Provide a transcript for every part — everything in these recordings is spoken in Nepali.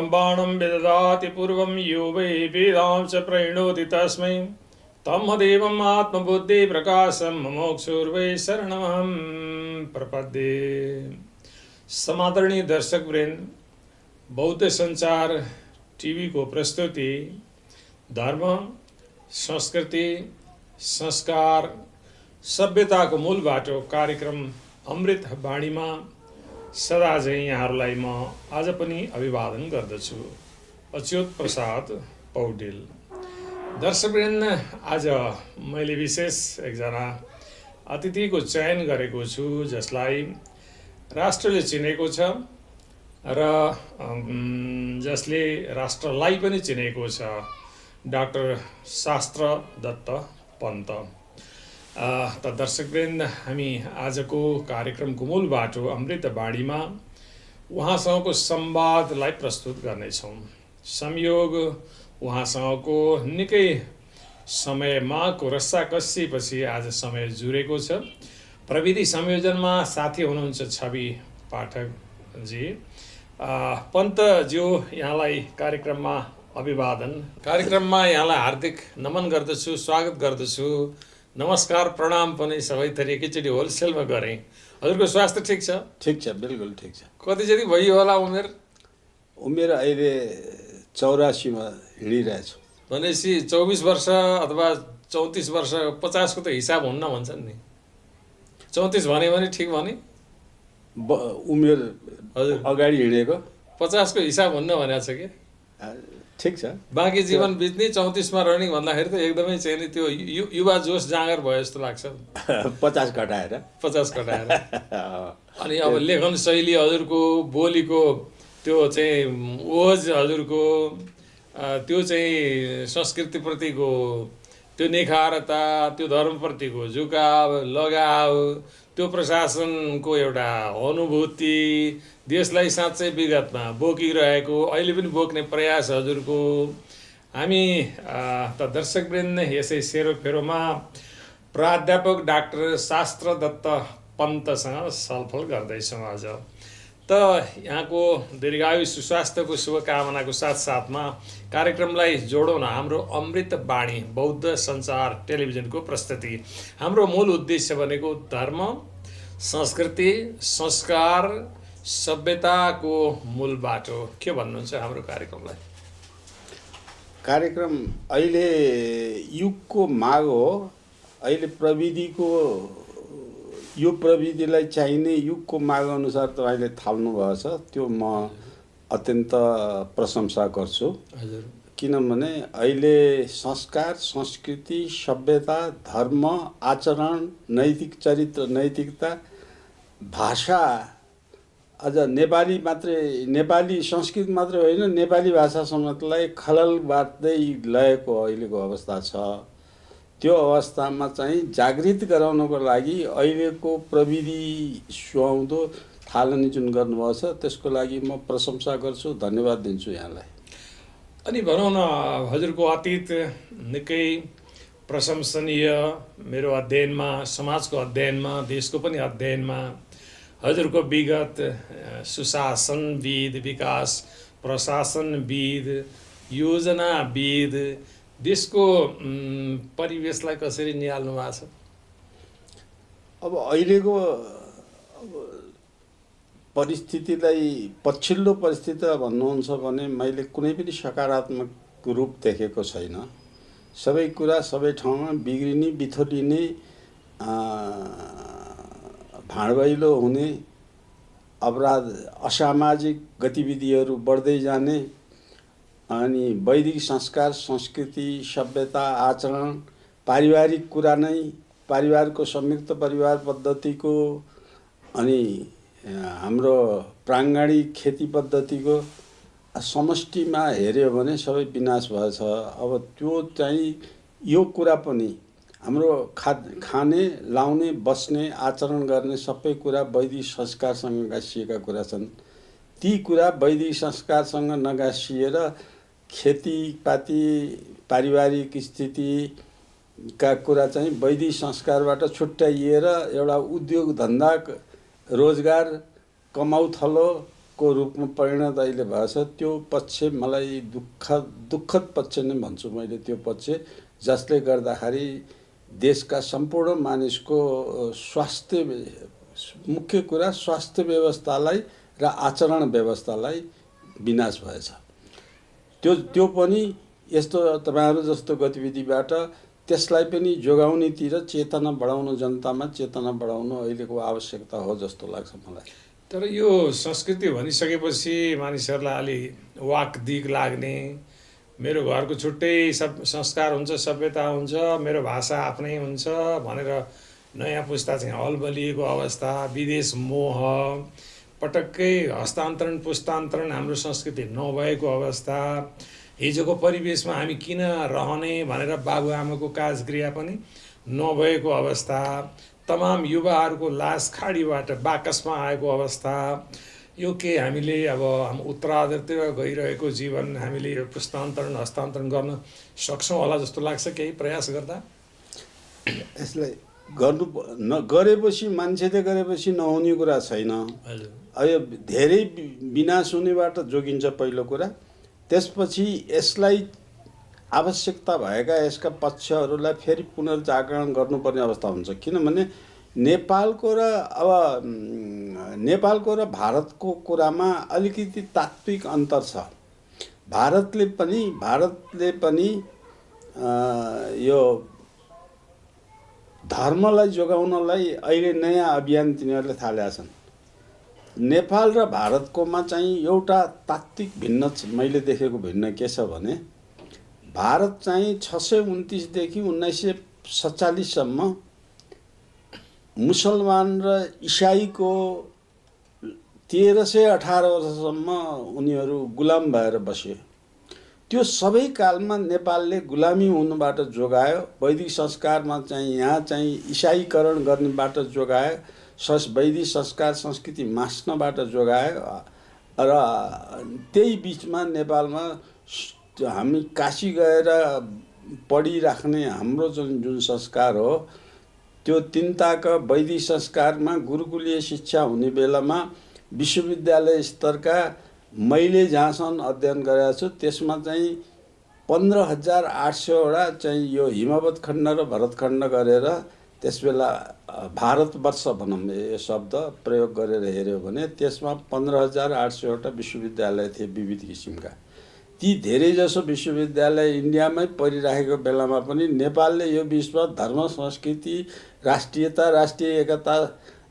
शूलं बाणं विदधाति पूर्वं यो वै वेदां च प्रणोति तस्मै तमदेवम् आत्मबुद्धिप्रकाशं मुमुक्षुर्वै शरणमहं प्रपद्ये। समादरणीय दर्शक वृन्द, बौद्ध संचार टीवी को प्रस्तुति धर्म, संस्कृति, संस्कार, सभ्यताको मूल बाटो कार्यक्रम अमृत बाणीमा सदा चाहिँ यहाँहरूलाई म आज पनि अभिवादन गर्दछु। अच्युत प्रसाद पौडेल। दर्शकवृन्द, आज मैले विशेष एकजना अतिथिको चयन गरेको छु जसलाई राष्ट्रले चिनेको छ र जसले राष्ट्रलाई पनि चिनेको छ, डाक्टर शास्त्र दत्त पन्त। त दर्शकवृन्द, हामी आजको कार्यक्रमको मूल बाटो अमृत बाणीमा उहाँसँगको संवादलाई प्रस्तुत गर्नेछौँ। संयोग उहाँसँगको निकै समयमा रस्साकस्सीपछि आज समय जुरेको छ। प्रविधि संयोजनमा साथी हुनुहुन्छ छवि पाठकजी। पन्तज्यू, यहाँलाई कार्यक्रममा अभिवादन। कार्यक्रममा यहाँलाई हार्दिक नमन गर्दछु, स्वागत गर्दछु। नमस्कार, प्रणाम पनि सबै थरी एकैचोटि होलसेलमा गरेँ। हजुरको स्वास्थ्य ठिक छ? ठिक छ, बिल्कुल ठिक छ। कति जति भइयो होला उमेर? उमेर अहिले 84 मा हिँडिरहेछु। भनेपछि 24 वर्ष अथवा 34 वर्ष, 50 को त हिसाब हुन्न भन्छन् नि। 34 भने ठिक भने उमेर हजुर अगाडि हिँडेको 50 को हिसाब हुन्न भनेको छ कि ठिक छ। बाँकी जीवन बित्ने 34 मा रनिङ भन्दाखेरि त एकदमै चाहिँ नि त्यो युवा जोस जाँगर भयो जस्तो लाग्छ। 50 घटाएर 50 घटाएर अनि अब लेखन शैली हजुरको, बोलीको त्यो चाहिँ ओज हजुरको, त्यो चाहिँ संस्कृतिप्रतिको त्यो निखारता, त्यो धर्मप्रतिको झुकाव, लगाव, त्यो प्रशासनको एउटा अनुभूति, देशलाई साँच्चै विगतमा बोकिरहेको, अहिले पनि बोक्ने प्रयास हजुरको। हामी त दर्शकवृन्द यसै सेरोफेरोमा प्राध्यापक डाक्टर शास्त्र दत्त पन्तसँग छलफल गर्दैछौँ आज। त यहाँको दीर्घायु सुस्वास्थ्यको शुभकामनाको साथसाथमा कार्यक्रमलाई जोडौँ न हाम्रो अमृत बाणी बौद्ध सञ्चार टेलिभिजनको प्रस्तुति। हाम्रो मूल उद्देश्य भनेको धर्म, संस्कृति, संस्कार, सभ्यताको मूल बाटो। के भन्नुहुन्छ हाम्रो कार्यक्रमलाई? कार्यक्रम अहिले युगको माग हो। अहिले प्रविधिको यो प्रविधिलाई चाहिने युगको माग अनुसार तपाईँले थाल्नुभएको छ, त्यो म अत्यन्त प्रशंसा गर्छु। हजुर। किनभने अहिले संस्कार, संस्कृति, सभ्यता, धर्म, आचरण, नैतिक चरित्र, नैतिकता, भाषा, अझ नेपाली मात्रै, नेपाली संस्कृति मात्रै होइन, नेपाली भाषा समेतलाई खलल बाट्दै लगेको अहिलेको अवस्था छ। त्यो अवस्थामा चाहिँ जागृत गराउनको लागि अहिलेको प्रविधि सुहाउँदो थालनी जुन गर्नुभएको छ त्यसको लागि म प्रशंसा गर्छु, धन्यवाद दिन्छु यहाँलाई। अनि भनौँ न, हजुरको अतीत निकै प्रशंसनीय। मेरो अध्ययनमा, समाजको अध्ययनमा, देशको पनि अध्ययनमा हजुरको विगत सुशासनविद, विकास प्रशासनविद, योजनाविद, देशको परिवेशलाई कसरी निहाल्नु भएको छ? अब अहिलेको परिस्थितिलाई, पछिल्लो परिस्थिति भन्नुहुन्छ भने मैले कुनै पनि सकारात्मक रूप देखेको छैन। सबै कुरा सबै ठाउँमा बिग्रिने, बिथोलिने, भाँडभैलो हुने, अपराध, असामाजिक गतिविधिहरू बढ्दै जाने, अनि वैदिक संस्कार, संस्कृति, सभ्यता, आचरण, पारिवारिक कुरा नै, परिवारको संयुक्त परिवार पद्धतिको, अनि हाम्रो प्राङ्गणिक खेती पद्धतिको समष्टिमा हेऱ्यो भने सबै विनाश भएछ। अब त्यो चाहिँ यो कुरा पनि हाम्रो खाने, लाउने, बस्ने, आचरण गर्ने सबै कुरा वैदिक संस्कारसँग गाँसिएका कुरा छन्। ती कुरा वैदिक संस्कारसँग नगाँसिएर खेतीपाती, पारिवारिक स्थितिका कुरा चाहिँ वैदिक संस्कारबाट छुट्याइएर एउटा उद्योग धन्दा, रोजगार, कमाउ थलो को रूपमा परिणत अहिले भएछ त्यो पक्ष मलाई दुःखद पक्ष नै भन्छु मैले, त्यो पक्ष जसले गर्दाखेरि देशका सम्पूर्ण मानिसको स्वास्थ्य, मुख्य कुरा स्वास्थ्य व्यवस्थालाई र आचरण व्यवस्थालाई विनाश भएछ। त्यो पनि यस्तो तपाईहरु जस्तो गतिविधिबाट त्यसलाई पनि जोगाउनेतिर चेतना बढाउनु, जनतामा चेतना बढाउनु अहिलेको आवश्यकता हो जस्तो लाग्छ मलाई। तर यो संस्कृति भनिसकेपछि मानिसहरूलाई अलि वाक दिग लाग्ने, मेरो घरको छुट्टै सब संस्कार हुन्छ, सभ्यता हुन्छ, मेरो भाषा आफ्नै हुन्छ भनेर नयाँ पुस्ता चाहिँ हलबलिएको अवस्था, विदेश मोह, पटक्कै हस्तान्तरण पुस्तान्तरण हाम्रो संस्कृति नभएको अवस्था, हिजोको परिवेशमा हामी किन रहने भनेर बाबुआमाको काजक्रिया पनि नभएको अवस्था, तमाम युवाहरूको लास खाडीबाट बाकसमा आएको अवस्था, यो के हामीले अब हाम्रो उत्तराधिकारतिर गइरहेको जीवन हामीले यो पुस्तान्तरण हस्तान्तरण गर्न सक्छौँ होला जस्तो लाग्छ केही प्रयास गर्दा? यसलाई गर्नु गरेपछि मान्छेले गरेपछि नहुने कुरा छैन। यो धेरै विनाश हुनेबाट जोगिन्छ पहिलो कुरा। त्यसपछि यसलाई आवश्यकता भएका यसका पक्षहरूलाई फेरि पुनर्जागरण गर्नुपर्ने अवस्था हुन्छ। किनभने नेपालको र भारतको कुरामा अलिकति तात्विक अन्तर छ। भारतले पनि यो धर्मलाई जोगाउनलाई अहिले नयाँ अभियान तिनीहरूले थालेका छन्। नेपाल र भारतकोमा चाहिँ एउटा तात्विक भिन्न मैले देखेको भिन्न के छ भने, भारत चाहिँ 629 देखि 1947 सम्म मुसलमान र इसाईको 1318 वर्षसम्म उनीहरू गुलाम भएर बसे। त्यो सबै कालमा नेपालले गुलामी हुनुबाट जोगायो, वैदिक संस्कारमा चाहिँ यहाँ चाहिँ इसाईकरण गर्नेबाट जोगायो, वैदिक संस्कार संस्कृति मास्नबाट जोगायो। र त्यही बिचमा नेपालमा हामी काशी गएर पढिराख्ने हाम्रो जुन संस्कार हो, त्यो तिनताका वैदिक संस्कारमा गुरुकुलीय शिक्षा हुने बेलामा विश्वविद्यालय स्तरका मैले जहाँसम्म अध्ययन गरेको छु त्यसमा चाहिँ 15,800 वटा चाहिँ यो हिमवत खण्ड र भरतखण्ड गरेर त्यसबेला भारतवर्ष भनौँ यो शब्द प्रयोग गरेर हेऱ्यो भने त्यसमा 15,800 वटा विश्वविद्यालय थिए विविध किसिमका। ती धेरैजसो विश्वविद्यालय इन्डियामै परिराखेको बेलामा पनि नेपालले यो विश्व धर्म, संस्कृति, राष्ट्रियता, राष्ट्रिय एकता,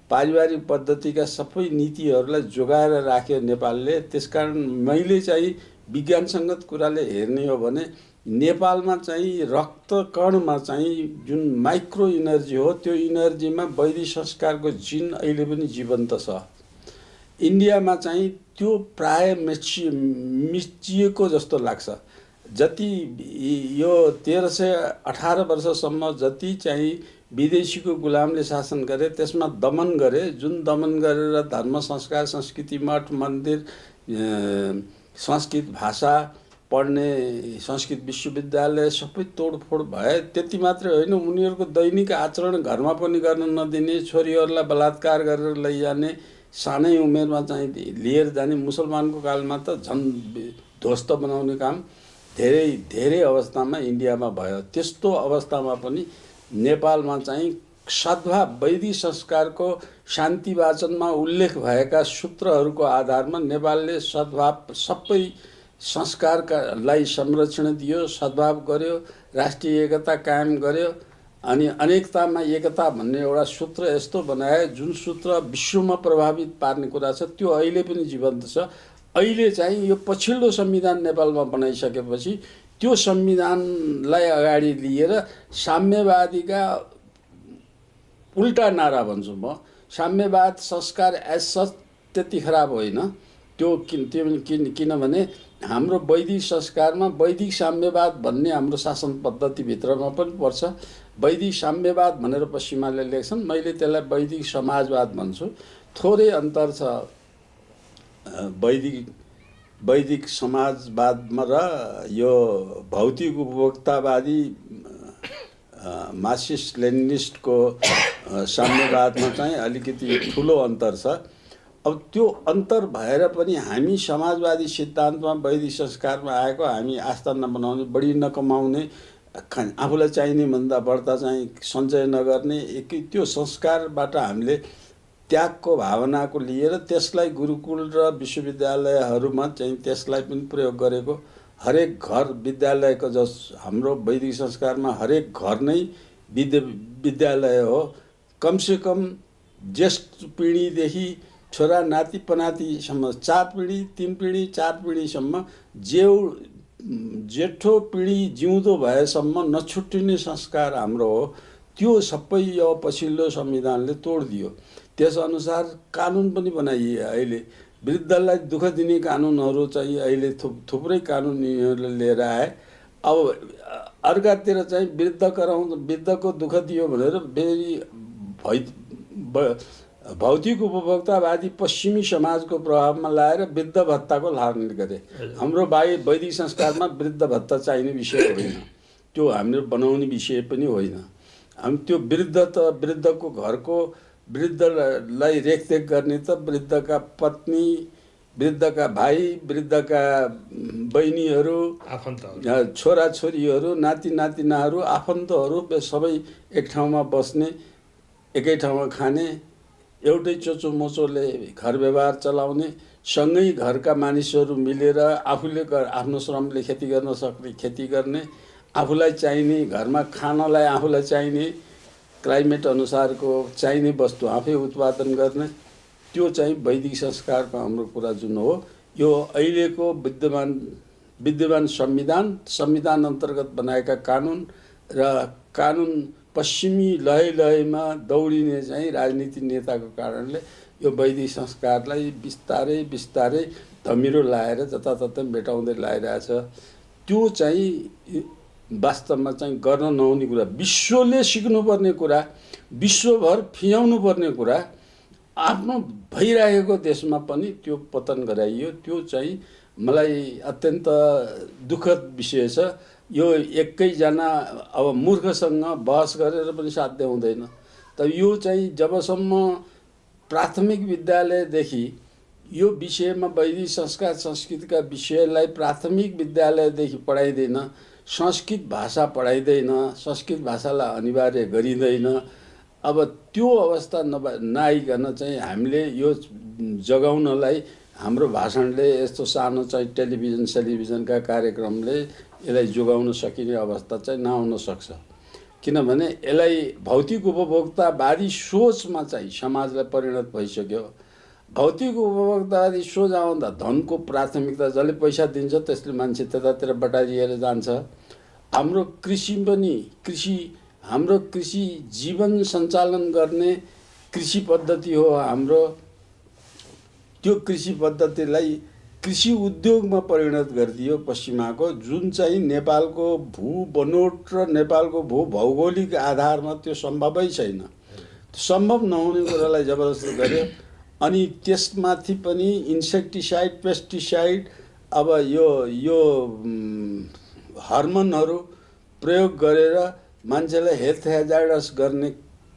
पारिवारिक पद्धतिका सबै नीतिहरूलाई जोगाएर राख्यो नेपालले। त्यसकारण मैले चाहिँ विज्ञानसङ्गत कुराले हेर्ने हो भने नेपालमा चाहिँ रक्तकणमा चाहिँ जुन माइक्रो इनर्जी हो त्यो इनर्जीमा वैदिक संस्कारको जिन अहिले पनि जीवन्त छ। इन्डियामा चाहिँ त्यो प्राय मिचिएको जस्तो लाग्छ। जति यो 1318 वर्षसम्म जति चाहिँ विदेशीको गुलामले शासन गरे त्यसमा दमन गरे, जुन दमन गरेर धर्म, संस्कार, संस्कृति, मठ मन्दिर, संस्कृत भाषा पढ्ने संस्कृत विश्वविद्यालय सबै तोडफोड भए। त्यति मात्रै होइन, उनीहरूको दैनिक आचरण घरमा पनि गर्न नदिने, छोरीहरूलाई बलात्कार गरेर लैजाने, सानै उमेरमा चाहिँ लिएर जाने। मुसलमानको कालमा त झन् ध्वस्त बनाउने काम धेरै अवस्थामा इन्डियामा भयो। त्यस्तो अवस्थामा पनि नेपालमा चाहिँ सद्भाव, वैदिक संस्कारको शान्ति वाचनमा उल्लेख भएका सूत्रहरूको आधारमा नेपालले सद्भाव सबै संस्कारलाई संरक्षण दियो, सद्भाव गर्यो, राष्ट्रिय एकता कायम गर्यो। अनि अनेकतामा एकता भन्ने एउटा सूत्र यस्तो बनाए जुन सूत्र विश्वमा प्रभावित पार्ने कुरा छ, त्यो अहिले पनि जीवन्त छ। अहिले चाहिँ यो पछिल्लो संविधान नेपालमा बनाइसकेपछि त्यो संविधानलाई अगाडि लिएर साम्यवादीका उल्टा नारा भन्छु म। साम्यवाद संस्कार एज सच त्यति खराब होइन त्यो, किनभने हाम्रो वैदिक संस्कारमा वैदिक साम्यवाद भन्ने हाम्रो शासन पद्धतिभित्रमा पनि पर्छ। वैदिक साम्यवाद भनेर पश्चिमाले लेख्छन्, मैले त्यसलाई वैदिक समाजवाद भन्छु। थोरै अन्तर छ वैदिक समाजवादमा र यो भौतिक उपभोक्तावादी मार्क्सिस्ट लेनिनिस्टको साम्यवादमा चाहिँ अलिकति ठुलो अन्तर छ। अब त्यो अन्तर भएर पनि हामी समाजवादी सिद्धान्तमा वैदिक संस्कारमा आएको, हामी आस्था नबनाउने, बढी नकमाउने, आफूलाई चाहिने भन्दा बढ्ता चाहिँ सञ्चय नगर्ने, त्यो संस्कारबाट हामीले त्यागको भावनाको लिएर त्यसलाई गुरुकुल र विश्वविद्यालयहरूमा चाहिँ त्यसलाई पनि प्रयोग गरेको। हरेक घर विद्यालयको जस हाम्रो वैदिक संस्कारमा हरेक घर नै विद्यालय हो। कमसेकम ज्येष्ठ पिँढीदेखि छोरा नाति पनातिसम्म 4 पिँढी 3 पिँढी 4 पिँढीसम्म जेठो पिँढी जिउँदो भएसम्म नछुट्टिने संस्कार हाम्रो हो। त्यो सबै यो पछिल्लो संविधानले तोडिदियो। त्यसअनुसार कानुन पनि बनाइयो। अहिले वृद्धलाई दुःख दिने कानुनहरू चाहिँ अहिले थुप्रै कानुन यिनीहरूले लिएर आए। अब अर्कातिर चाहिँ वृद्धको दुःख दियो भनेर फेरि भौतिक उपभोक्तावादी पश्चिमी समाजको प्रभावमा लाएर वृद्ध भत्ताको लालना गरे। हाम्रो वैदिक संस्कारमा वृद्ध भत्ता चाहिने विषय होइन, त्यो हामीले बनाउने विषय पनि होइन। हामी त्यो वृद्धको घरको वृद्धलाई रेखदेख गर्ने त वृद्धका पत्नी, वृद्धका भाइ, वृद्धका बहिनीहरू, आफन्तहरू, छोराछोरीहरू, नाति नातिनाहरू, आफन्तहरू सबै एक ठाउँमा बस्ने, एकै ठाउँमा खाने, एउटै चोचो मोचोले घर व्यवहार चलाउने, सँगै घरका मानिसहरू मिलेर आफूले आफ्नो श्रमले खेती गर्न सक्ने खेती गर्ने, आफूलाई चाहिने घरमा खानलाई आफूलाई चाहिने क्लाइमेट अनुसारको चाहिने वस्तु आफै उत्पादन गर्ने, त्यो चाहिँ वैदिक संस्कारको हाम्रो कुरा जुन हो। यो अहिलेको विद्यमान संविधान अन्तर्गत बनाएका कानुन र कानुन पश्चिमी लयमा दौडिने चाहिँ राजनीति नेताको कारणले यो वैदिक संस्कारलाई बिस्तारै बिस्तारै धमिरो लाएर जताततै मेटाउँदै लागिरहेछ। त्यो चाहिँ वास्तवमा चाहिँ गर्न नहुने कुरा, विश्वले सिक्नुपर्ने कुरा, विश्वभर फिजाउनु पर्ने कुरा आफ्नो भइरहेको देशमा पनि त्यो पतन गराइयो। त्यो चाहिँ मलाई अत्यन्त दुःखद विषय छ। यो एकैजना अब मूर्खसँग बहस गरेर पनि साध्य हुँदैन। त यो चाहिँ जबसम्म प्राथमिक विद्यालयदेखि यो विषयमा वैदिक संस्कार संस्कृतिका विषयलाई प्राथमिक विद्यालयदेखि पढाइँदैन, संस्कृत भाषा पढाइँदैन, संस्कृत भाषालाई अनिवार्य गरिँदैन। अब त्यो अवस्था नआइकन चाहिँ हामीले यो जगाउनलाई हाम्रो भाषणले, यस्तो सानो चाहिँ टेलिभिजनका कार्यक्रमले यसलाई जोगाउन सकिने अवस्था चाहिँ नआउन सक्छ। किनभने यसलाई भौतिक उपभोक्तावादी सोचमा चाहिँ समाजलाई परिणत भइसक्यो। भौतिक उपभोक्तावादी सोच आउँदा धनको प्राथमिकता, जसले पैसा दिन्छ त्यसले मान्छे त्यतातिर बटारिएर जान्छ। हाम्रो कृषि जीवन सञ्चालन गर्ने कृषि पद्धति हो हाम्रो। त्यो कृषि पद्धतिलाई कृषि उद्योगमा परिणत गरिदियो पश्चिमाको, जुन चाहिँ नेपालको भूबनोट र नेपालको भौगोलिक आधारमा त्यो सम्भवै छैन। सम्भव नहुने कुरालाई जबरजस्ती गर्यो। अनि त्यसमाथि पनि इन्सेक्टिसाइड, पेस्टिसाइड, अब यो हर्मोनहरू प्रयोग गरेर मान्छेलाई हेल्थ हेजार्डस गर्ने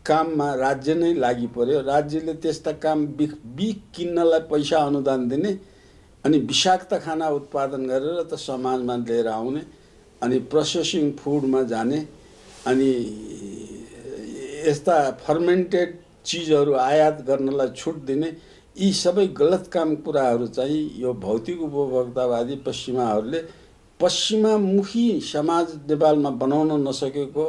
काममा राज्य नै लागि पर्यो। राज्यले त्यस्ता काम बिख किन्नलाई पैसा अनुदान दिने, अनि विषाक्त खाना उत्पादन गरेर त समाजमा लिएर आउने, अनि प्रोसेसिङ फुडमा जाने, अनि यस्ता फर्मेन्टेड चिजहरू आयात गर्नलाई छुट दिने, यी सबै गलत काम कुराहरू चाहिँ यो भौतिक उपभोक्तावादी पश्चिमामुखी समाज नेपालमा बनाउन नसकेको,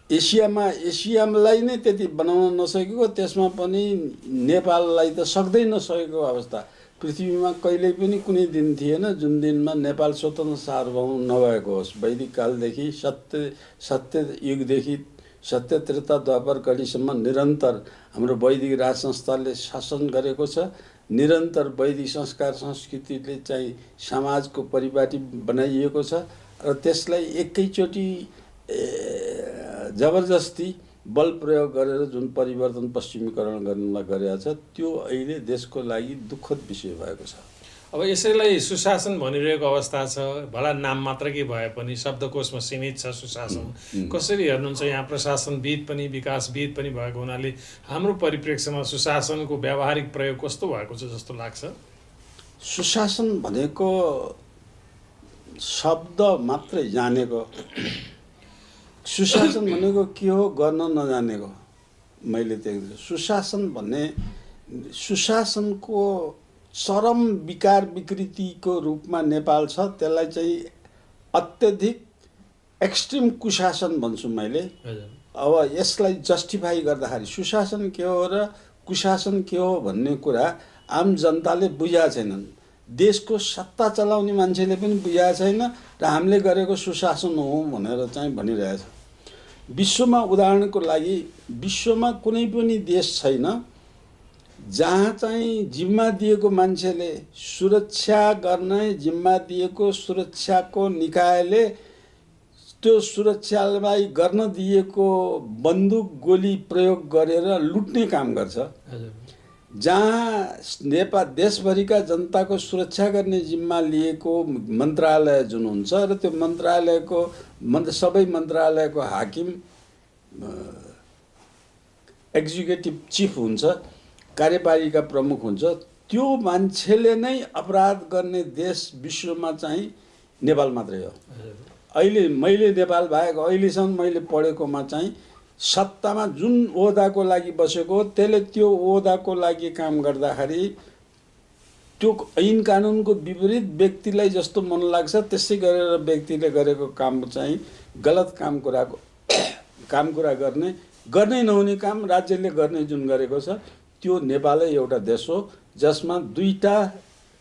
एसियालाई नै त्यति बनाउन नसकेको, त्यसमा पनि नेपाललाई त सक्दै नसकेको अवस्था। पृथ्वीमा कहिल्यै पनि कुनै दिन थिएन जुन दिनमा नेपाल स्वतन्त्र सार्वभौम नभएको होस्। वैदिक कालदेखि सत्य युगदेखि सत्य त्रेता द्वापर कलिसम्म निरन्तर हाम्रो वैदिक राज संस्थाले शासन गरेको छ। निरन्तर वैदिक संस्कार संस्कृतिले चाहिँ समाजको परिपाटी बनाइएको छ र त्यसलाई एकैचोटि जबरजस्ती बल प्रयोग गरेर जुन परिवर्तन पश्चिमीकरण गर्नलाई गरेको छ, त्यो अहिले देशको लागि दुःखद विषय भएको छ। अब यसैलाई सुशासन भनिरहेको अवस्था छ। भला नाम मात्रकै भए पनि शब्दकोशमा सीमित छ सुशासन। कसरी हेर्नुहुन्छ यहाँ प्रशासनविद पनि विकासविद पनि भएको हुनाले हाम्रो परिप्रेक्ष्यमा सुशासनको व्यावहारिक प्रयोग कस्तो भएको छ जस्तो लाग्छ? सुशासन भनेको शब्द मात्रै जानेको, सुशासन भनेको के हो गर्न नजानेको मैले देख्छु। सुशासन भन्ने सुशासनको चरम विकार विकृतिको रूपमा नेपाल छ। त्यसलाई चाहिँ अत्यधिक एक्सट्रिम कुशासन भन्छु मैले। अब यसलाई जस्टिफाई गर्दाखेरि सुशासन के हो र कुशासन के हो भन्ने कुरा आम जनताले बुझेका छैनन्। देशको सत्ता चलाउने मान्छेले पनि बुझेका छैन र हामीले गरेको सुशासन हो भनेर चाहिँ भनिरहेछ। विश्वमा उदाहरणको लागि विश्वमा कुनै पनि देश छैन जहाँ चाहिँ जिम्मा दिएको मान्छेले सुरक्षा गर्ने जिम्मा दिएको सुरक्षाको निकायले त्यो सुरक्षालाई गर्न दिएको बन्दुक गोली प्रयोग गरेर लुट्ने काम गर्छ। जहाँ नेपाल देशभरिका जनताको सुरक्षा गर्ने जिम्मा लिएको मन्त्रालय जुन हुन्छ र त्यो मन्त्रालयको सबै मन्त्रालयको हाकिम एक्जिक्युटिभ चिफ हुन्छ, कार्यपालिका प्रमुख हुन्छ, त्यो मान्छेले नै अपराध गर्ने देश विश्वमा चाहिँ नेपाल मात्रै हो। अहिले मैले नेपाल बाहेक अहिलेसम्म मैले पढेकोमा चाहिँ सत्तामा जुन ओहदाको लागि बसेको त्यसले त्यो ओहदाको लागि काम गर्दाखेरि त्यो ऐन कानुनको विपरीत व्यक्तिलाई जस्तो मन लाग्छ त्यसै गरेर व्यक्तिले गरेको काम चाहिँ गलत काम कुरा गर्नै नहुने काम राज्यले गर्ने जुन गरेको छ त्यो नेपालै एउटा देश हो जसमा दुईटा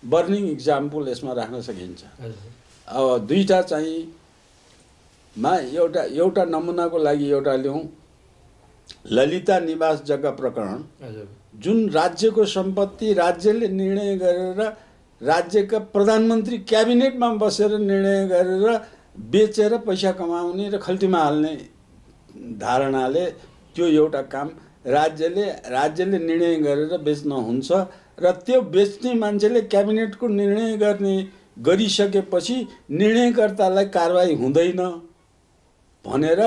बर्निङ इक्जाम्पल यसमा राख्न सकिन्छ। अब दुईटा चाहिँ एउटा नमुनाको लागि एउटा ल्याउँ। ललिता निवास जग्गा प्रकरण जुन राज्यको सम्पत्ति राज्यले निर्णय गरेर राज्यका प्रधानमन्त्री क्याबिनेटमा बसेर निर्णय गरेर बेचेर पैसा कमाउने र खल्तीमा हाल्ने धारणाले त्यो एउटा काम राज्यले निर्णय गरेर बेच्न हुन्छ र त्यो बेच्ने मान्छेले क्याबिनेटको निर्णय गरिसकेपछि निर्णयकर्तालाई कारबाही हुँदैन भनेर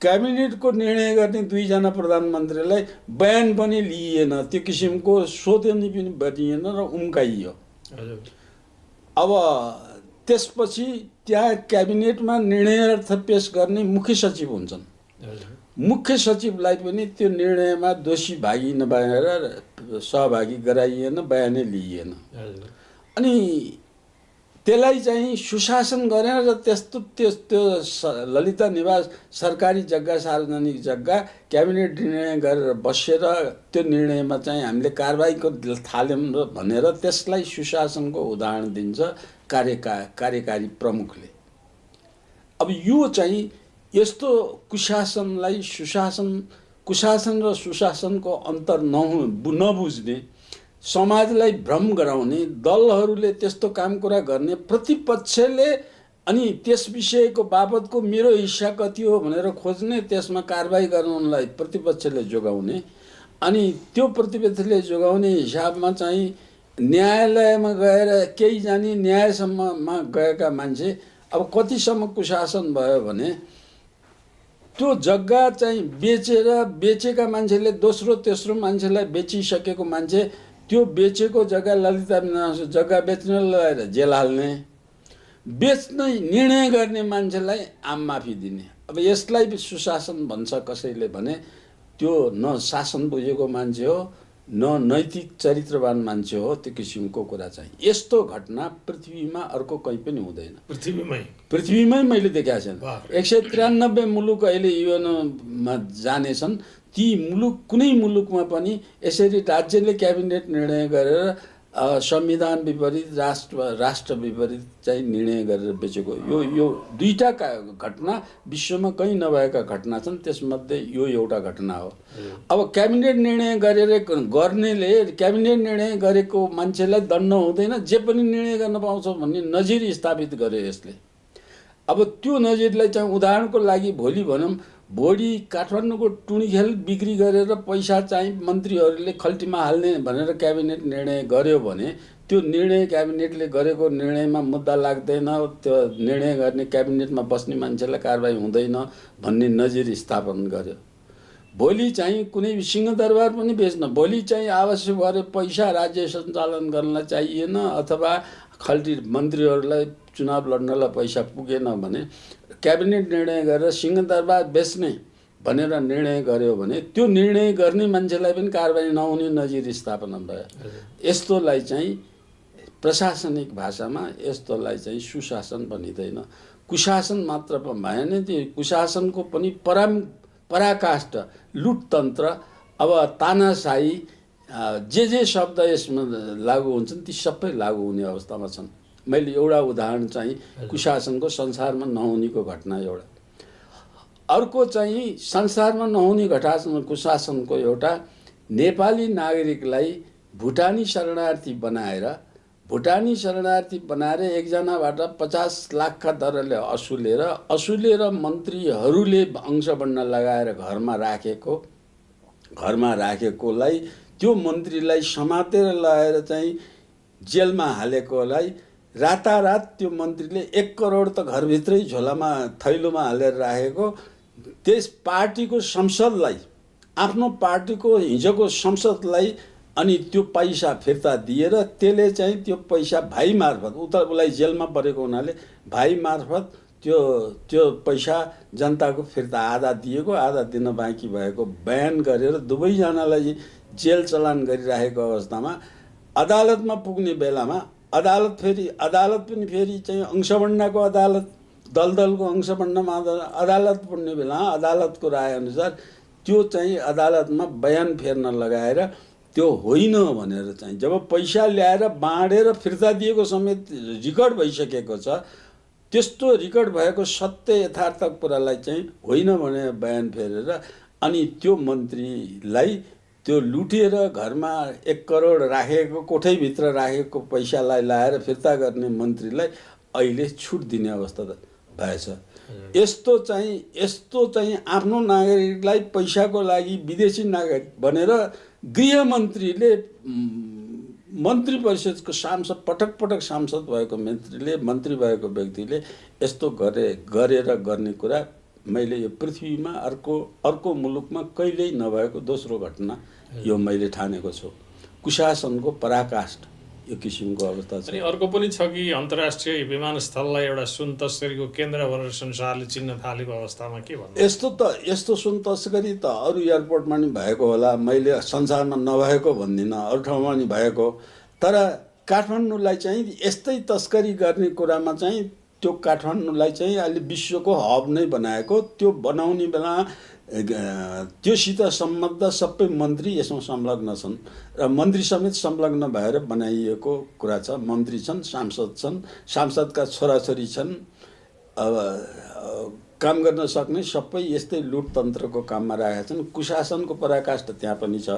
क्याबिनेटको निर्णय गर्ने दुईजना प्रधानमन्त्रीलाई बयान पनि लिइएन, त्यो किसिमको सोधनी पनि गरिएन र उम्काइयो। अब त्यसपछि त्यहाँ क्याबिनेटमा निर्णयार्थ पेश गर्ने मुख्य सचिव हुन्छन्। मुख्य सचिवलाई पनि त्यो निर्णयमा दोषी भागी नबनाएर सहभागी गराइएन, बयानै लिइएन। अनि त्यसलाई चाहिँ सुशासन गरेर र त्यो ललिता निवास सरकारी जग्गा सार्वजनिक जग्गा क्याबिनेट निर्णय गरेर बसेर त्यो निर्णयमा चाहिँ हामीले कारबाहीको थाल्यौँ भनेर त्यसलाई सुशासनको उदाहरण दिन्छ कार्यकारी प्रमुखले। अब यो चाहिँ यस्तो कुशासनलाई कुशासन र सुशासनको अन्तर नबुझ्ने, समाजलाई भ्रम गराउने, दलहरूले त्यस्तो काम कुरा गर्ने, प्रतिपक्षले अनि त्यस विषयको बाबतको मेरो हिस्सा कति हो भनेर खोज्ने, त्यसमा कारबाही गर्नलाई प्रतिपक्षले जोगाउने, अनि त्यो प्रतिपक्षले जोगाउने हिसाबमा चाहिँ न्यायालयमा गएर केही जानी न्यायसम्ममा गएका मान्छे। अब कतिसम्म कुशासन भयो भने त्यो जग्गा चाहिँ बेचेका मान्छेले दोस्रो तेस्रो मान्छेलाई बेचिसकेको मान्छे त्यो बेचेको जग्गा ललिता जग्गा बेच्न लगाएर जेल हाल्ने, बेच्न निर्णय गर्ने मान्छेलाई आम माफी दिने। अब यसलाई सुशासन भन्छ कसैले भने त्यो न शासन बुझेको मान्छे हो न नैतिक चरित्रवान मान्छे हो। त्यो किसिमको कुरा चाहिँ यस्तो घटना पृथ्वीमा अर्को कहीँ पनि हुँदैन। पृथ्वीमै मैले देखाएको छु। 193 मुलुक अहिले युएनमा जानेछन्। ती मुलुक कुनै मुलुकमा पनि यसरी राज्यले क्याबिनेट निर्णय गरेर संविधान विपरीत राष्ट्र विपरीत चाहिँ निर्णय गरेर बेचेको यो दुईटा घटना विश्वमा कहीँ नभएका घटना छन्। त्यसमध्ये यो एउटा घटना हो। अब क्याबिनेट निर्णय गर्नेले क्याबिनेट निर्णय गरेको मान्छेलाई दण्ड हुँदैन, जे पनि निर्णय गर्न पाउँछ भन्ने नजिर स्थापित गर्यो यसले। अब त्यो नजिरलाई चाहिँ उदाहरणको लागि भोलि काठमाडौँको टुँडीखेल बिक्री गरेर पैसा चाहिँ मन्त्रीहरूले खल्तीमा हाल्ने भनेर क्याबिनेट निर्णय गर्यो भने त्यो निर्णय क्याबिनेटले गरेको निर्णयमा मुद्दा लाग्दैन, त्यो निर्णय गर्ने क्याबिनेटमा बस्ने मान्छेलाई कारबाही हुँदैन भन्ने नजिर स्थापन गर्यो। भोलि चाहिँ कुनै सिंहदरबार पनि बेच्न, भोलि चाहिँ आवश्यक भएर पैसा राज्य सञ्चालन गर्नलाई चाहिएन अथवा खल्टी मन्त्रीहरूलाई चुनाव लड्नलाई पैसा पुगेन भने क्याबिनेट निर्णय गरेर सिंहदरबार बेच्ने भनेर निर्णय गर्यो भने त्यो निर्णय गर्ने मान्छेलाई पनि कारबाही नहुने नजिर स्थापना भयो। यस्तोलाई चाहिँ प्रशासनिक भाषामा यस्तोलाई चाहिँ सुशासन भनिँदैन। कुशासन मात्र भएन, त्यो कुशासनको पनि पराकाष्ठ लुटतन्त्र, अब तानाशाही, जे शब्द यसमा लागू हुन्छन् ती सबै लागू हुने अवस्थामा छन्। मैले एउटा उदाहरण चाहिँ कुशासनको संसारमा नहुनेको घटना एउटा, अर्को चाहिँ संसारमा नहुने घटना कुशासनको एउटा नेपाली नागरिकलाई भुटानी शरणार्थी बनाएर एकजनाबाट 50 लाखका दरले असुलेर मन्त्रीहरूले अंश बढ्न लगाएर घरमा राखेकोलाई त्यो मन्त्रीलाई समातेर लगाएर चाहिँ जेलमा हालेकोलाई रातारात त्यो मन्त्रीले 1 करोड त घरभित्रै झोलामा थैलोमा हालेर राखेको, त्यस पार्टीको संसदलाई, आफ्नो पार्टीको हिजोको संसदलाई अनि त्यो पैसा फिर्ता दिएर त्यसले चाहिँ त्यो पैसा भाइ मार्फत, उसलाई जेलमा परेको हुनाले भाइ मार्फत त्यो पैसा जनताको फिर्ता आधा दिएको आधा दिन बाँकी भएको बयान गरेर दुवैजनालाई जेल चलान गरिराखेको अवस्थामा अदालतमा पुग्ने बेलामा अदालत पनि फेरि चाहिँ अंशबन्डाको अदालत, दलदलको अंशबन्डमा अदालत पुग्ने बेला अदालतको राय अनुसार त्यो चाहिँ अदालतमा बयान फेर्न लगाएर त्यो होइन भनेर चाहिँ जब पैसा ल्याएर बाँडेर फिर्ता दिएको समेत रेकर्ड भइसकेको छ, त्यस्तो रेकर्ड भएको सत्य यथार्थ कुरालाई चाहिँ होइन भनेर बयान फेरेर अनि त्यो मन्त्रीलाई त्यो लुटेर घरमा 1 करोड राखेको, कोठैभित्र राखेको पैसालाई लाएर फिर्ता गर्ने मन्त्रीलाई अहिले छुट दिने अवस्था भएछ। यस्तो चाहिँ आफ्नो नागरिकलाई पैसाको लागि विदेशी नागरिक भनेर गृहमन्त्रीले, मन्त्री परिषदको सांसद, पटक सांसद भएको मन्त्री भएको व्यक्तिले यस्तो गरेर गर्ने कुरा मैले यो पृथ्वीमा अर्को मुलुकमा कहिल्यै नभएको दोस्रो घटना यो मैले ठानेको छु। कुशासनको पराकाष्ठ यो किसिमको अवस्था छ। अनि अर्को पनि छ कि अन्तर्राष्ट्रिय विमानस्थललाई एउटा सुन तस्करीको केन्द्र भनेर संसारले चिन्न थालेको अवस्थामा के भन्नु? यस्तो सुन तस्करी त अरू एयरपोर्टमा नि भएको होला, मैले संसारमा नभएको भन्दिनँ, अरू ठाउँमा नि भएको, तर काठमाडौँलाई चाहिँ यस्तै तस्करी गर्ने कुरामा चाहिँ त्यो काठमाडौँलाई चाहिँ अहिले विश्वको हब नै बनाएको, त्यो बनाउने बेला त्योसित सम्बद्ध सबै मन्त्री यसमा संलग्न छन् र मन्त्री समेत संलग्न भएर बनाइएको कुरा छ। मन्त्री छन्, सांसद छन्, सांसदका छोराछोरी छन्, काम गर्न सक्ने सबै यस्तै लुटतन्त्रको काममा राखेका छन्। कुशासनको पराकाष्ठ त्यहाँ पनि छ,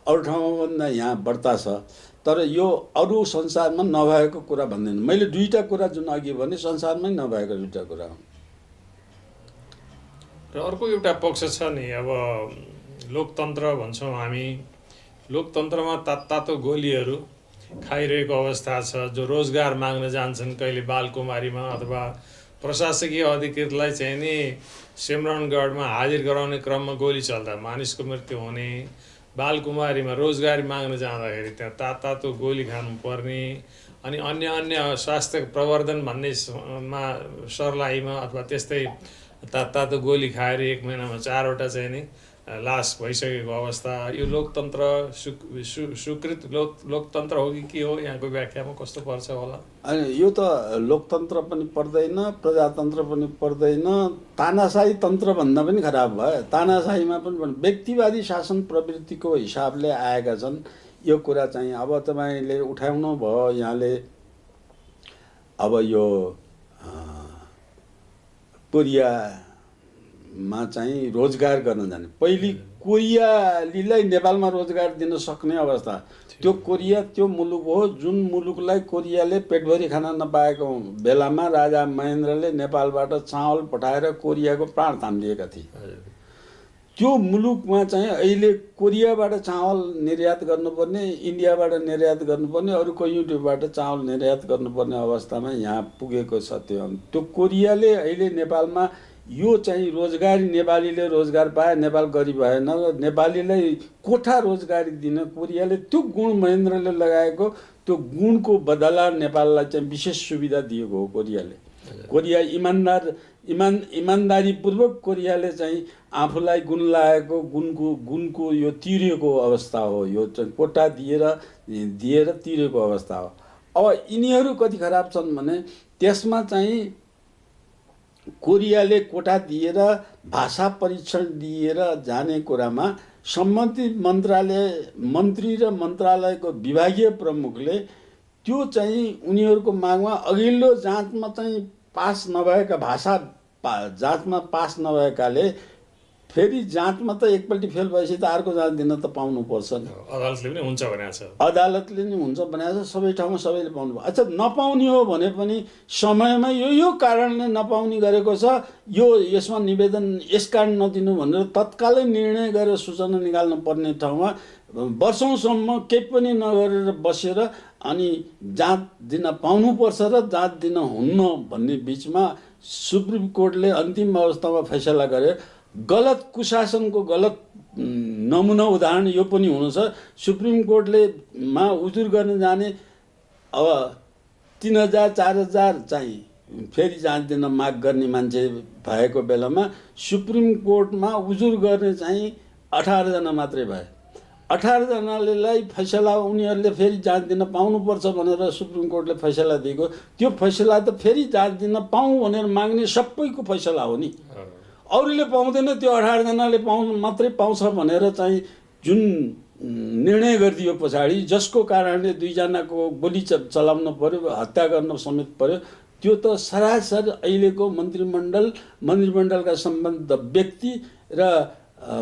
अरू ठाउँमा भन्दा यहाँ बढ्ता छ, तर यो अरू संसारमा नभएको कुरा भन्दैन। मैले दुईटा कुरा जुन अघि भने संसारमै नभएको दुईटा कुरा हो। र अर्को एउटा पक्ष छ नि, अब लोकतन्त्र भन्छौँ हामी, लोकतन्त्रमा तातो गोलीहरू खाइरहेको अवस्था छ। जो रोजगार माग्न जान्छन् कहिले बालकुमारीमा अथवा प्रशासकीय अधिकृतलाई चाहिँ नि सिमरनगढमा हाजिर गराउने क्रममा गोली चल्दा मानिसको मृत्यु हुने, बालकुमारीमा रोजगारी माग्न जाँदाखेरि त्यहाँ तातो गोली खानु पर्ने, अनि अन्य स्वास्थ्य प्रवर्धन भन्ने सर्लाहीमा अथवा त्यस्तै तातो गोली खाएर 1 महिनामा 4वटा चाहिँ नि लास भइसकेको अवस्था। यो लोकतन्त्र स्वीकृत लोकतन्त्र हो कि के हो? यहाँको व्याख्यामा कस्तो पर्छ होला? अनि यो त लोकतन्त्र पनि पर्दैन, प्रजातन्त्र पनि पर्दैन, तानाशाही तन्त्र भन्दा पनि खराब भयो। तानाशाहीमा पनि व्यक्तिवादी शासन प्रवृत्तिको हिसाबले आएका छन्। यो कुरा चाहिँ अब तपाईँले उठाउनु भयो यहाँले, अब यो कोरियामा चाहिँ रोजगार गर्न जाने, पहिले कोरियालीलाई नेपालमा रोजगार दिन सक्ने अवस्था, त्यो कोरिया त्यो मुलुक हो जुन मुलुकलाई कोरियाले पेटभरि खान नपाएको बेलामा राजा महेन्द्रले नेपालबाट चावल पठाएर कोरियाको प्राण थामिदिएका थिए। त्यो मुलुकमा चाहिँ अहिले कोरियाबाट चामल निर्यात गर्नुपर्ने, इन्डियाबाट निर्यात गर्नुपर्ने, अरू कयौँबाट चामल निर्यात गर्नुपर्ने अवस्थामा यहाँ पुगेको छ। त्यो कोरियाले अहिले नेपालमा यो चाहिँ रोजगारी, नेपालीले रोजगार पाए, नेपाल गरिब भएन, र नेपालीलाई कोठा रोजगारी दिन कोरियाले त्यो गुण महेन्द्रले लगाएको त्यो गुणको बदला नेपाललाई चाहिँ विशेष सुविधा दिएको हो कोरियाले। कोरिया इमान्दारीपूर्वक कोरियाले चाहिँ आफूलाई गुण लागेको गुणको यो तिरेको अवस्था हो। यो चाहिँ कोटा दिएर तिरेको अवस्था हो। अब यिनीहरू कति खराब छन् भने त्यसमा चाहिँ कोरियाले कोटा दिएर भाषा परीक्षण दिएर जाने कुरामा सम्बन्धित मन्त्री र मन्त्रालयको विभागीय प्रमुखले त्यो चाहिँ उनीहरूको मागमा अघिल्लो जाँचमा चाहिँ पास नभएका जाँचमा पास नभएकाले फेरि जाँचमा त एकपल्ट फेल भएपछि त अर्को जाँच दिन त पाउनुपर्छ नि। अदालतले पनि हुन्छ भनेको छ। अदालतले नि हुन्छ भनेको छ, सबै ठाउँमा सबैले पाउनु। अच्छा, नपाउने हो भने पनि समयमा यो कारणले नपाउने गरेको छ, यसमा निवेदन यस कारण नदिनु भनेर तत्कालै निर्णय गरेर सूचना निकाल्नु पर्ने ठाउँमा वर्षौँसम्म केही पनि नगरेर बसेर अनि जाँच दिन पाउनुपर्छ र जाँच दिन हुन्न भन्ने बिचमा सुप्रिम कोर्टले अन्तिम अवस्थामा फैसला गरे। गलत कुशासनको गलत नमुना उदाहरण यो पनि हुनु छ। सुप्रिम कोर्टले उजुर गर्न जाने अब 3000 4000 चाहिँ फेरि जाँच दिन माग गर्ने मान्छे भएको बेलामा सुप्रिम कोर्टमा उजुर गर्ने चाहिँ 18 जना मात्रै भए। 18 जनालाई फैसला उनीहरूले फेरि जाँच दिन पाउनुपर्छ भनेर सुप्रिम कोर्टले फैसला दिएको। त्यो फैसला त फेरि जाँच दिन पाऊँ भनेर माग्ने सबैको फैसला हो नि। अरूले पाउँदैन, त्यो 18 जनाले मात्रै पाउँछ भनेर चाहिँ जुन निर्णय गरिदियो पछाडि, जसको कारणले 2 जनाको गोली चलाउनु पर्यो, हत्या गर्न समेत पर्यो, त्यो त सरासर अहिलेको मन्त्रीमण्डलका सम्बन्धित व्यक्ति र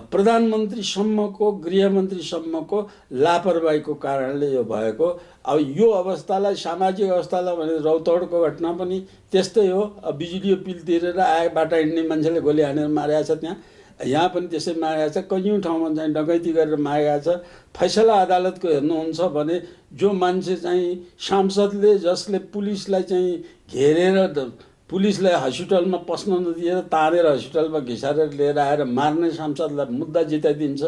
प्रधानमन्त्रीसम्मको, गृहमन्त्रीसम्मको लापरवाहीको कारणले यो भएको। अब यो अवस्थालाई, सामाजिक अवस्थालाई भने रौतहटको घटना पनि त्यस्तै हो। बिजुली बिल तिरेर बाटा हिँड्ने मान्छेले गोली हानेर मारेको छ, यहाँ पनि त्यसै मारेको छ। कयौँ ठाउँमा चाहिँ डकैती गरेर मारेको छ। फैसला अदालतको हेर्नुहुन्छ भने जो मान्छे चाहिँ सांसदले, जसले पुलिसलाई चाहिँ घेरेर पुलिसलाई हस्पिटलमा पस्न नदिएर तानेर हस्पिटलमा घिसारेर लिएर आएर मार्ने सांसदलाई मुद्दा जिताइदिन्छ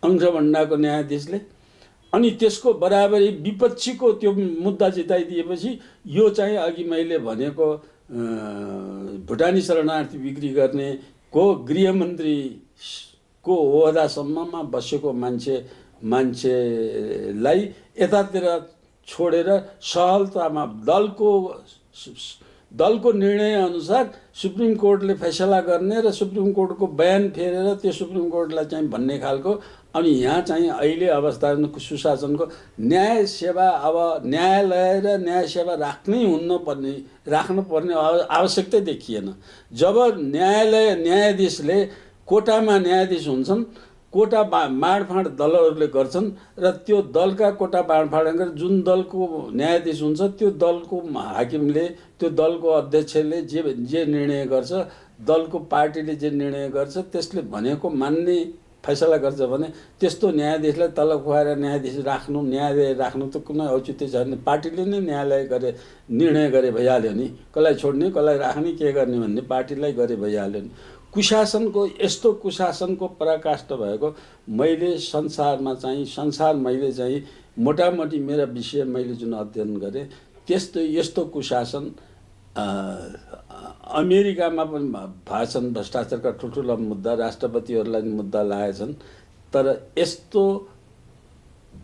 अंशभण्डाको न्यायाधीशले। अनि त्यसको बराबरी विपक्षीको त्यो मुद्दा जिताइदिएपछि यो चाहिँ अघि मैले भनेको भुटानी शरणार्थी बिक्री गर्ने को गृहमन्त्रीको ओहदासम्ममा बसेको मान्छेलाई यतातिर छोडेर सहलतामा दलको निर्णय अनुसार सुप्रिम कोर्टले फैसला गर्ने र सुप्रिम कोर्टको बयान फेरेर त्यो सुप्रिम कोर्टलाई चाहिँ भन्ने खालको। अनि यहाँ चाहिँ अहिले अवस्था सुशासनको न्याय सेवा, अब न्यायालय र न्याय सेवा राख्नुपर्ने आवश्यकता देखिएन। जब न्यायाधीशले कोटामा न्यायाधीश हुन्छन्, कोटा बाँडफाँड दलहरूले गर्छन् र त्यो दलका कोटा बाँडफाँड गरेर जुन दलको न्यायाधीश हुन्छ त्यो दलको हाकिमले, त्यो दलको अध्यक्षले जे निर्णय गर्छ, दलको पार्टीले जे निर्णय गर्छ त्यसले भनेको मान्ने फैसला गर्छ भने त्यस्तो न्यायाधीशलाई तल खुवाएर न्यायाधीश न्यायालय राख्नु त कुनै औचित्य छैन। पार्टीले नै निर्णय गरे भइहाल्यो नि, कसलाई छोड्ने कसलाई राख्ने के गर्ने भन्ने पार्टीलाई गरे भइहाल्यो नि। यस्तो कुशासनको पराकाष्ठ भएको मैले मैले चाहिँ मोटामोटी मेरा विषय मैले जुन अध्ययन गरेँ यस्तो कुशासन अमेरिकामा पनि भएछन्। भ्रष्टाचारका ठुल्ठुला मुद्दा राष्ट्रपतिहरूलाई मुद्दा लागेछन्, तर यस्तो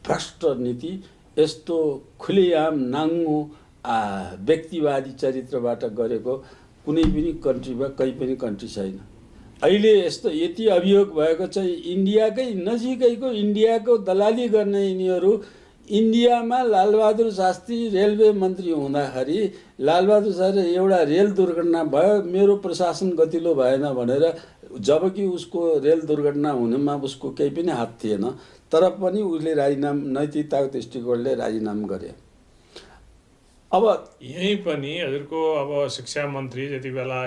भ्रष्ट नीति, यस्तो खुलेआम नाङ्गो व्यक्तिवादी चरित्रबाट गरेको कुनै पनि कन्ट्रीमा कहीँ पनि कन्ट्री छैन। अहिले यति अभियोग भएको चाहिँ इन्डियाकै नजिकैको इन्डियाको दलाली गर्ने यिनीहरू। इन्डियामा लालबहादुर शास्त्री रेलवे मन्त्री हुँदाखेरि लालबहादुर शास्त्री एउटा रेल दुर्घटना भयो, मेरो प्रशासन गतिलो भएन भनेर, जबकि उसको रेल दुर्घटना हुनेमा उसको केही पनि हात थिएन, तर पनि उसले राजीनामा, नैतिकताको दृष्टिकोणले राजीनामा गरे। अब यहीँ पनि हजुरको अब शिक्षा मन्त्री जति बेला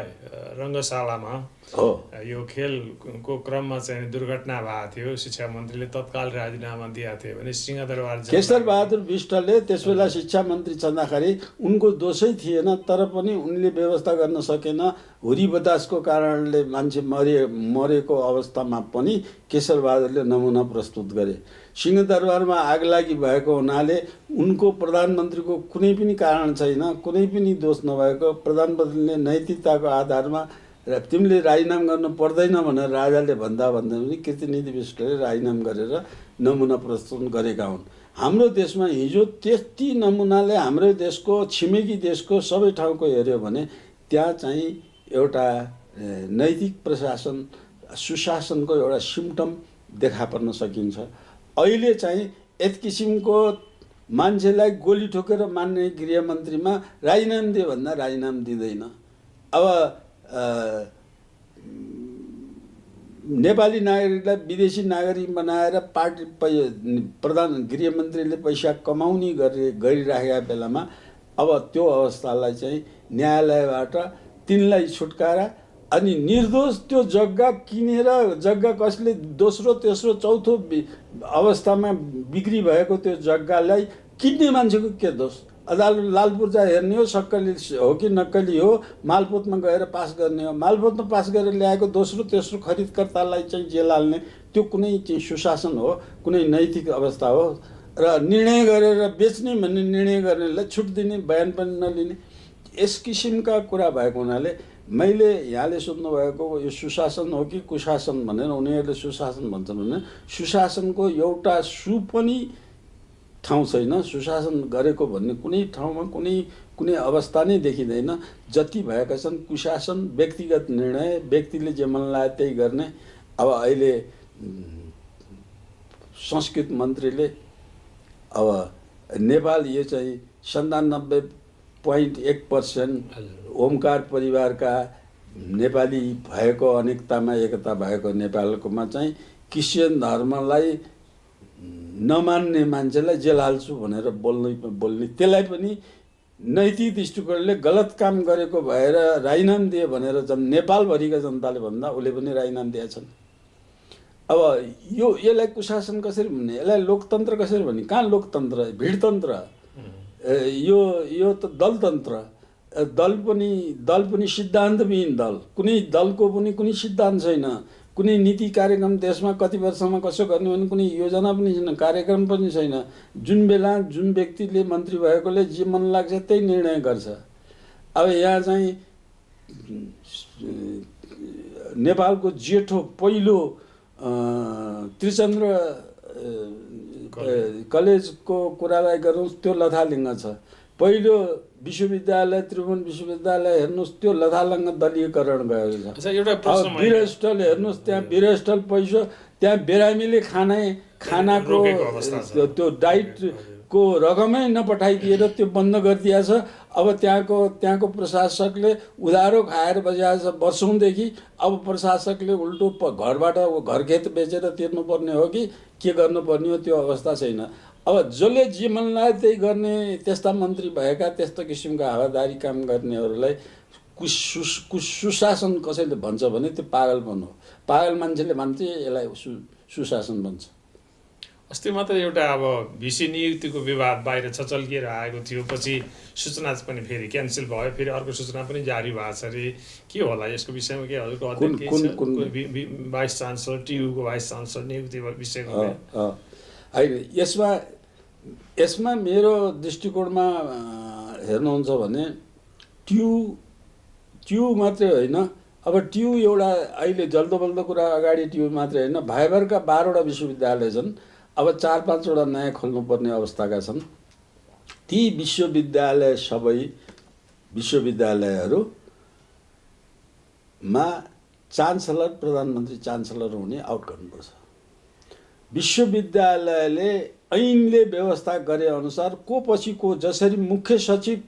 रङ्गशालामा हो यो खेलको क्रममा चाहिँ दुर्घटना भएको थियो, शिक्षा मन्त्रीले तत्काल राजीनामा दिएको थियो भने सिंहदरबार केशरबहादुर विष्टले त्यसबेला शिक्षा मन्त्री छँदाखेरि उनको दोषै थिएन, तर पनि उनले व्यवस्था गर्न सकेन। हुरी बतासको कारणले मान्छे मरेको अवस्थामा पनि केशरबहादुरले नमुना प्रस्तुत गरे। सिंहदरबारमा आगलागी भएको हुनाले उनको प्रधानमन्त्रीको कुनै पनि कारण छैन, कुनै पनि दोष नभएको प्रधानमन्त्रीले नैतिकताको आधारमा र तिमीले राजीनामा गर्नु पर्दैन भनेर राजाले भन्दा पनि कीर्तिनिधि विष्टले राजीनामा गरेर नमुना प्रस्तुत गरेका हुन्। हाम्रो देशमा हिजो त्यति नमुनाले हाम्रो देशको छिमेकी देशको सबै ठाउँको हेऱ्यो भने त्यहाँ चाहिँ एउटा नैतिक प्रशासन सुशासनको एउटा सिम्टम देखा पर्न सकिन्छ। अहिले चाहिँ यस किसिमको मान्छेलाई गोली ठोकेर मान्ने गृहमन्त्रीमा राजीनामा दियो भन्दा राजीनामा दिँदैन। अब नेपाली नागरिकलाई विदेशी नागरिक बनाएर पार्टी प्रधान गृहमन्त्रीले पैसा कमाउने गरिराखेका बेलामा अब त्यो अवस्थालाई चाहिँ न्यायालयबाट तिनलाई छुटकारा अनि निर्दोष त्यो जग्गा किनेर जग्गा कसले दोस्रो तेस्रो चौथो अवस्थामा बिक्री भएको त्यो जग्गालाई किन्ने मान्छेको के दोष? अदालत लालपुर्जा हेर्ने हो, सक्कली हो कि नक्कली हो, मालपोतमा गएर पास गर्ने हो। मालपोतमा पास गरेर ल्याएको दोस्रो तेस्रो खरिदकर्तालाई चाहिँ जेल हाल्ने त्यो कुनै चाहिँ सुशासन हो, कुनै नैतिक अवस्था हो? र निर्णय गरेर बेच्ने भन्ने निर्णय गर्नेलाई छुट दिने, बयान पनि नलिने, यस किसिमका कुरा भएको हुनाले मैले यहाँले सोध्नुभएको यो सुशासन हो कि कुशासन भनेर उनीहरूले सुशासन भन्छन् भने सुशासनको एउटा सु पनि ठाउँ छैन। सुशासन गरेको भन्ने कुनै ठाउँमा कुनै अवस्था नै देखिँदैन। जति भएका छन् कुशासन, व्यक्तिगत निर्णय, व्यक्तिले जे मन लाग्यो त्यही गर्ने। अब अहिले संस्कृत मन्त्रीले अब नेपाल यो चाहिँ 97.1% ओमकार परिवारका नेपाली भएको अनेकतामा एकता भएको नेपालकोमा चाहिँ क्रिस्चियन धर्मलाई नमान्ने मान्छेलाई जेल हाल्छु भनेर बोल्ने त्यसलाई पनि नैतिक दृष्टिकोणले गलत काम गरेको भएर राजीनामा दिए भनेर नेपालभरिका जनताले भन्दा उसले पनि राजीनामा दिएछन्। अब यसलाई कुशासन कसरी भन्ने, यसलाई लोकतन्त्र कसरी भन्ने? कहाँ लोकतन्त्र, भिडतन्त्र, यो त दलतन्त्र। दल पनि सिद्धान्तविहीन दल, कुनै दलको पनि कुनै सिद्धान्त छैन, कुनै नीति कार्यक्रम देशमा कति वर्षमा कसो गर्ने भन्ने कुनै योजना पनि छैन, कार्यक्रम पनि छैन। जुन बेला जुन व्यक्तिले मन्त्री भएकोले जे मन लाग्छ त्यही निर्णय गर्छ। अब यहाँ चाहिँ नेपालको जेठो पहिलो त्रिचन्द्र कलेजको कुरालाई गरौँ, त्यो लथालिङ्ग छ। पहिलो विश्वविद्यालय त्रिभुवन विश्वविद्यालय हेर्नुहोस्, त्यो लथालिङ्ग दलीयकरण गएको छ। वीरस्थल हेर्नुहोस्, त्यहाँ वीरस्थल पैसा, त्यहाँ बिरामीले खानाको त्यो डाइटको रकमै नपठाइदिएर त्यो बन्द गरिदिएको छ। अब त्यहाँको प्रशासकले उधारो खाएर बजाएको छ वर्षौँदेखि। अब प्रशासकले उल्टो घरबाट घरखेत बेचेर तिर्नुपर्ने हो कि के गर्नुपर्ने हो त्यो अवस्था छैन। अब जसले जे मन लाग्यो त्यही गर्ने त्यस्ता मन्त्री भएका त्यस्तो किसिमका हावादारी काम गर्नेहरूलाई सुशासन कसैले भन्छ भने त्यो पागलपन हो। पागल मान्छेले भन्छ यसलाई सुशासन भन्छ। अस्ति मात्र एउटा अब भिसी नियुक्तिको विवाद बाहिर छचल्किएर आएको थियो, पछि सूचना पनि फेरि क्यान्सल भयो, फेरि अर्को सूचना पनि जारी भएको छ अरे। के होला यसको विषयमा? के हजुरको अध्ययन के छ? भाइस चान्सलर, टियुको भाइस चान्सलर नियुक्ति विषयको होइन, यसमा मेरो दृष्टिकोणमा हेर्नुहुन्छ भने ट्यु मात्रै होइन। अब ट्यु एउटा अहिले जल्दोबल्दो कुरा अगाडि ट्यु मात्रै होइन, भाइबरका 12वटा विश्वविद्यालय छन्। अब 4-5वटा नयाँ खोल्नुपर्ने अवस्थाका छन्। ती विश्वविद्यालय सबै विश्वविद्यालयहरूमा चान्सलर, प्रधानमन्त्री चान्सलर हुने आउट गर्नुपर्छ। विश्वविद्यालयले ऐनले व्यवस्था गरे अनुसार को पछि को, जसरी मुख्य सचिव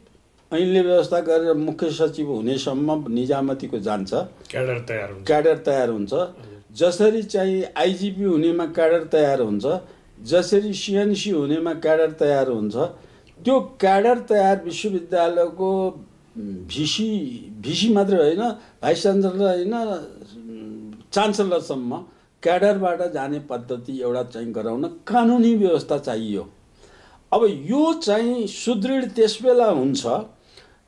ऐनले व्यवस्था गरेर मुख्य सचिव हुनेसम्म निजामतीको जान्छ, क्याडर तयार हुन्छ। जसरी चाहिँ आइजिपी हुनेमा क्याडर तयार हुन्छ, जसरी सिएनसी हुनेमा क्याडर तयार हुन्छ, त्यो क्याडर तयार विश्वविद्यालयको भिसी मात्रै होइन, भाइस चान्सलर होइन, चान्सलरसम्म क्याडरबाट जाने पद्धति एउटा चाहिँ गराउन कानुनी व्यवस्था चाहियो। अब यो चाहिँ सुदृढ त्यसबेला हुन्छ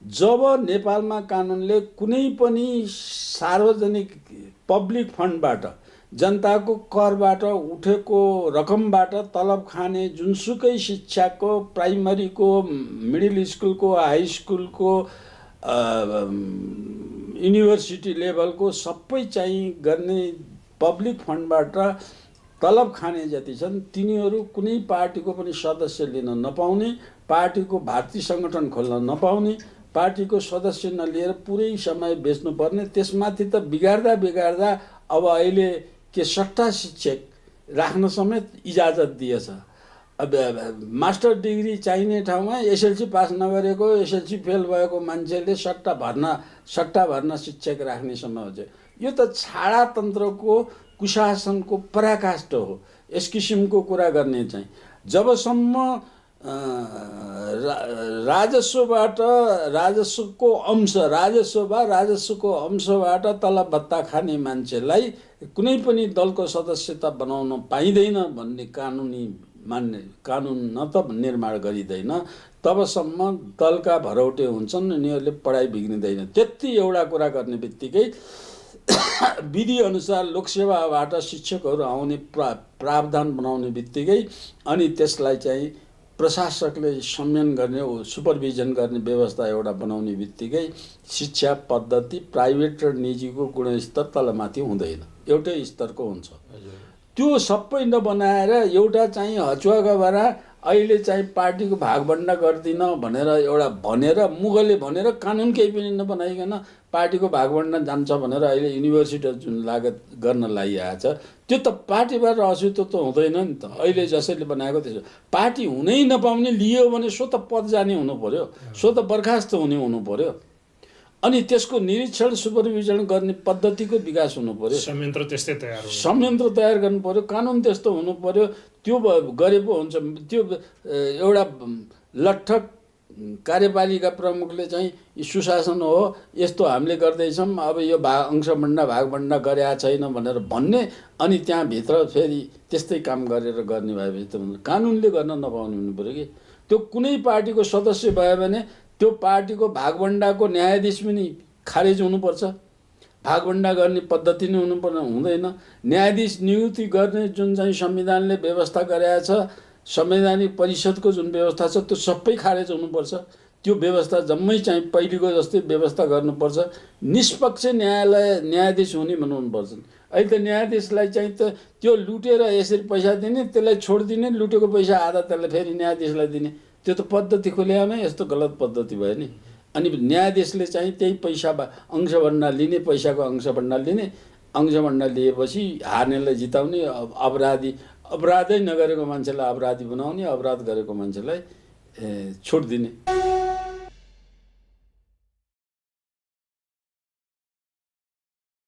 जब नेपालमा कानुनले कुनै पनि सार्वजनिक पब्लिक फन्डबाट जनताको करबाट उठेको रकमबाट तलब खाने जुनसुकै शिक्षाको प्राइमरीको मिडल स्कुलको हाई स्कुलको युनिभर्सिटी लेभलको सबै चाहिँ गर्ने पब्लिक फन्डबाट तलब खाने जति छन् तिनीहरू कुनै पार्टीको पनि सदस्य लिन नपाउने, पार्टीको भारतीय सङ्गठन खोल्न नपाउने, पार्टीको सदस्य नलिएर पुरै समय बेच्नुपर्ने। त्यसमाथि त बिगार्दा अब अहिले के सट्टा शिक्षक राख्न समेत इजाजत दिएछ। अब मास्टर डिग्री चाहिने ठाउँमा एसएलसी पास नगरेको, एसएलसी फेल भएको मान्छेले सट्टा भर्ना शिक्षक राख्ने समय हुन्छ। यो त छाडातन्त्रको कुशासनको पराकाष्ठ हो। यस किसिमको कुरा गर्ने चाहिँ जबसम्म राजस्वको अंशबाट तलब भत्ता खाने मान्छेलाई कुनै पनि दलको सदस्यता बनाउन पाइँदैन भन्ने कानुन न त निर्माण गरिँदैन, तबसम्म दलका भरौटे हुन्छन्, उनीहरूले पढाइ बिग्रिँदैन। त्यति एउटा कुरा गर्ने बित्तिकै विधि अनुसार लोकसेवाबाट शिक्षकहरू आउने प्रावधान बनाउने बित्तिकै अनि त्यसलाई चाहिँ प्रशासकले संयम गर्ने, सुपरभिजन गर्ने व्यवस्था एउटा बनाउने बित्तिकै शिक्षा पद्धति प्राइभेट र निजीको गुणस्तर तलमाथि हुँदैन, एउटै स्तरको हुन्छ। त्यो सबै नबनाएर एउटा चाहिँ हचुवा गभरा अहिले चाहिँ पार्टीको भागभण्डा गर्दिन भनेर मुगले भनेर कानुन केही पनि नबनाइकन पार्टीको भागभण्डा जान्छ भनेर अहिले युनिभर्सिटी जुन लागत गर्न लागिरहेको छ, त्यो त पार्टीबाट अस्तित्व त हुँदैन नि त। अहिले जसैले बनाएको त्यसो पार्टी हुनै नपाउने लियो भने सो त पद जाने हुनु पर्यो, सो त बर्खास्त हुनु पर्यो। अनि त्यसको निरीक्षण सुपरभिजन गर्ने पद्धतिको विकास हुनु पर्यो, संयन्त्र तयार गर्नु पर्यो, कानुन त्यस्तो हुनु पर्यो। त्यो गरे पो हुन्छ। त्यो एउटा लट्ठक कार्यपालिका प्रमुखले चाहिँ सुशासन हो, यस्तो हामीले गर्दैछौँ, अब यो अंशभण्डा भागभण्डा गरेका छैन भनेर भन्ने, अनि त्यहाँभित्र फेरि त्यस्तै काम गरेर गर्ने भएपछि त कानुनले गर्न नपाउने हुनु पर्यो कि। त्यो कुनै पार्टीको सदस्य भयो भने त्यो पार्टीको भागभण्डाको न्यायाधीश पनि खारेज हुनुपर्छ, भागभण्डा गर्ने पद्धति नै हुँदैन। न्यायाधीश नियुक्ति गर्ने जुन चाहिँ संविधानले व्यवस्था गरेका छ, संवैधानिक परिषदको जुन व्यवस्था छ, त्यो सबै खारेज हुनुपर्छ। त्यो व्यवस्था जम्मै चाहिँ पहिलेको जस्तै व्यवस्था गर्नुपर्छ। निष्पक्ष न्यायाधीश हुने भन्नुपर्छ। अहिले त न्यायाधीशलाई चाहिँ त त्यो लुटेर यसरी पैसा दिने, त्यसलाई छोडिदिने, लुटेको पैसा आधा त्यसलाई फेरि न्यायाधीशलाई दिने, त्यो त पद्धति खुल्यामै यस्तो गलत पद्धति भयो नि। अनि न्यायाधीशले चाहिँ त्यही पैसा अंशभण्डा लिने, पैसाको अंशभण्डा लिने, अंशभण्डा लिएपछि हार्नेलाई जिताउने, अपराधै नगरेको मान्छेलाई अपराधी बनाउने, अपराध गरेको मान्छेलाई छुट दिने।